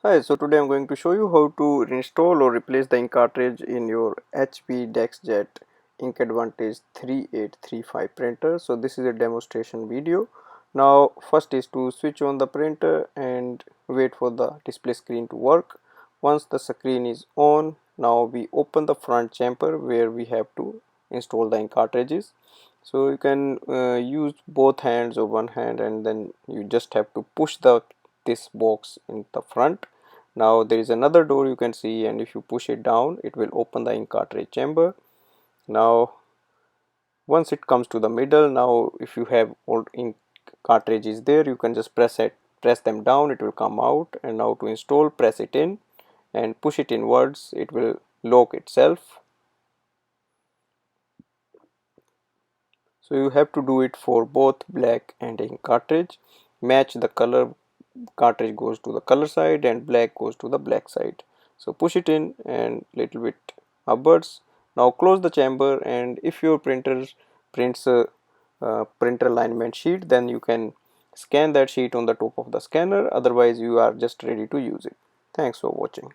Hi, so today I'm going to show you how to install or replace the ink cartridge in your HP DeskJet Ink Advantage 3835 printer. So this is a demonstration video. Now first is to switch on the printer and wait for the display screen to work. Once the screen is on, now we open the front chamber where we have to install the ink cartridges. So you can use both hands or one hand, and then you just have to push this box in the front. Now there is another door you can see, and if you push it down it will open the ink cartridge chamber. Now once it comes to the middle, now if you have old ink cartridges there, you can just press them down, it will come out. And now to install, press it in and push it inwards, it will lock itself. So you have to do it for both black and ink cartridge. Match the color, cartridge goes to the color side and black goes to the black side. So push it in and little bit upwards. Now close the chamber, and if your printer prints a printer alignment sheet, then you can scan that sheet on the top of the scanner. Otherwise you are just ready to use it. Thanks for watching.